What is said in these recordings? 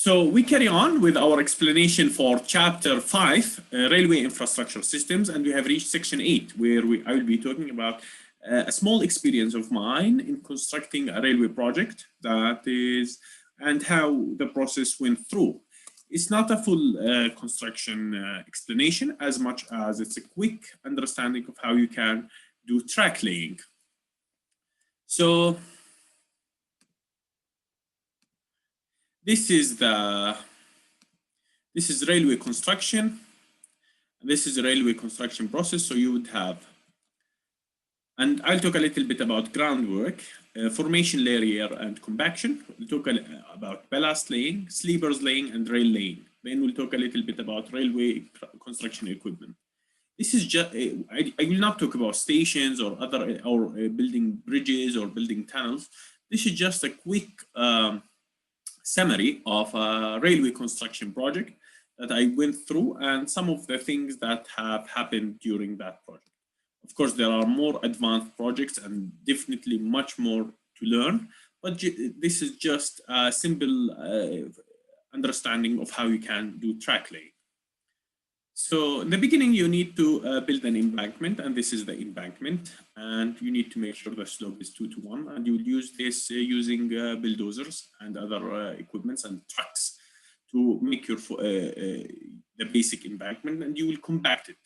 So we carry on with our explanation for Chapter 5, Railway Infrastructure Systems, and we have reached Section 8, where I will be talking about a small experience of mine in constructing a railway project and how the process went through. It's not a full construction explanation as much as it's a quick understanding of how you can do track laying. So this is railway construction. This is a railway construction process. So you would have, and I'll talk a little bit about groundwork, formation layer and compaction. We'll talk about ballast laying, sleepers laying, and rail laying. Then we'll talk a little bit about railway construction equipment. This is just, I will not talk about stations or building bridges or building tunnels. This is just a quick summary of a railway construction project that I went through and some of the things that have happened during that project. Of course, there are more advanced projects and definitely much more to learn, but this is just a simple understanding of how you can do track laying. So in the beginning, you need to build an embankment, and this is the embankment, and you need to make sure the slope is 2:1, and you will use this using bulldozers and other equipments and trucks to make your the basic embankment, and you will compact it.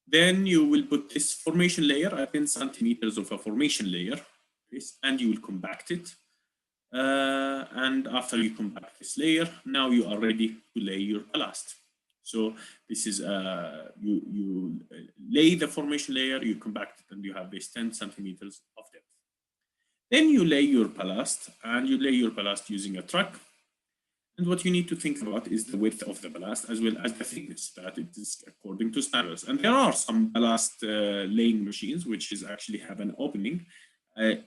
Then you will put this formation layer at 10 centimeters of a formation layer, and you will compact it. And after you compact this layer, now you are ready to lay your ballast. So this is you lay the formation layer, you compact it, and you have this 10 centimeters of depth. Then you lay your ballast, and you lay your ballast using a truck. And what you need to think about is the width of the ballast as well as the thickness, that it is according to standards. And there are some ballast laying machines which actually have an opening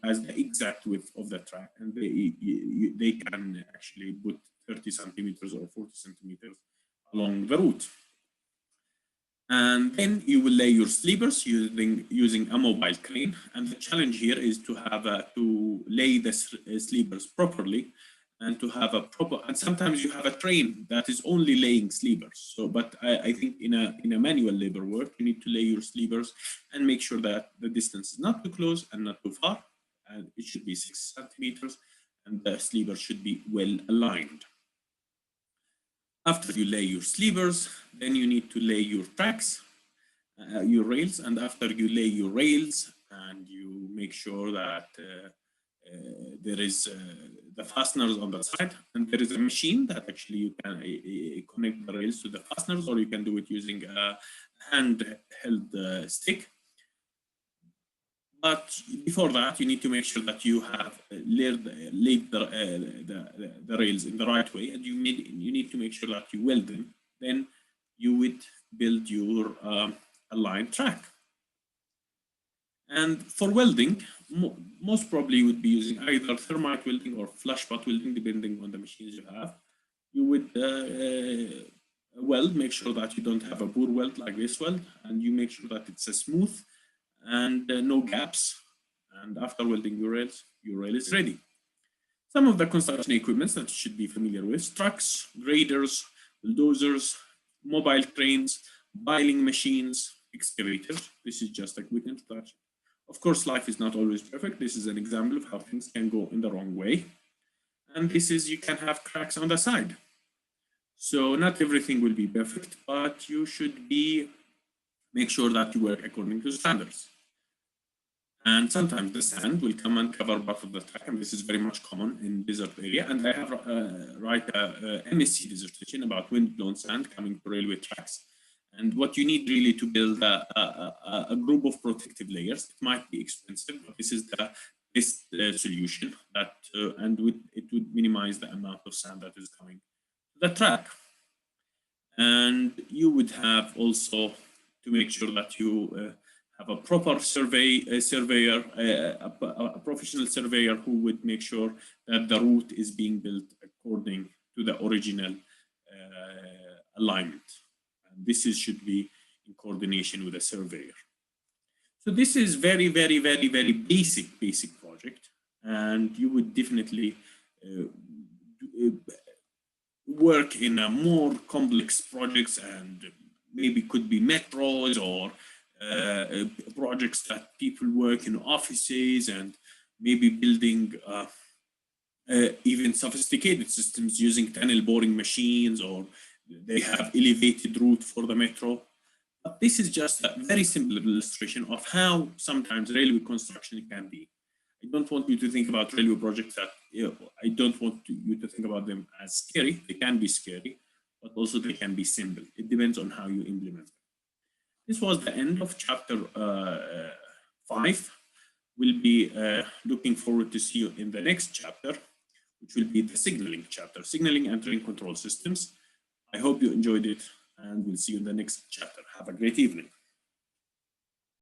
as the exact width of the track, and they can actually put 30 centimeters or 40 centimeters along the route. And then you will lay your sleepers using a mobile crane. And the challenge here is to have to lay the sleepers properly and to have a proper, and sometimes you have a train that is only laying sleepers. So, but I think in a manual labor work, you need to lay your sleepers and make sure that the distance is not too close and not too far. And it should be 6 centimeters, and the sleeper should be well aligned. After you lay your sleepers, then you need to lay your tracks, your rails, and after you lay your rails and you make sure that there is the fasteners on the side, and there is a machine that actually you can connect the rails to the fasteners, or you can do it using a handheld stick. But before that, you need to make sure that you have laid the rails in the right way, and you need to make sure that you weld them. Then you would build your aligned track. And for welding, most probably you would be using either thermite welding or flush pot welding, depending on the machines you have. You would weld, make sure that you don't have a bore weld like this weld, and you make sure that it's a smooth and no gaps. And after welding your rail is ready. Some of the construction equipment that you should be familiar with: trucks, graders, bulldozers, mobile cranes, piling machines, excavators. This is just a quick introduction. Of course, life is not always perfect. This is an example of how things can go in the wrong way. And this is, you can have cracks on the side. So not everything will be perfect, but you should make sure that you work according to standards. And sometimes the sand will come and cover part of the track, and this is very much common in desert area. And I have write a MSc dissertation about wind-blown sand coming to railway tracks. And what you need really to build a group of protective layers. It might be expensive, but this is the best solution that, and it would minimize the amount of sand that is coming to the track. And you would have also to make sure that you have a proper surveyor, a professional surveyor who would make sure that the route is being built according to the original alignment. And this should be in coordination with a surveyor. So this is very basic project, and you would definitely work in a more complex projects, and maybe could be metros or projects that people work in offices, and maybe building even sophisticated systems using tunnel boring machines, or they have elevated route for the metro. But this is just a very simple illustration of how sometimes railway construction can be. I don't want you to think about railway projects that, I don't want you to think about them as scary. They can be scary, but also they can be simple. It depends on how you implement them. This was the end of chapter 5. We'll be looking forward to see you in the next chapter, which will be the signaling chapter, signaling and train control systems. I hope you enjoyed it, and we'll see you in the next chapter. Have a great evening.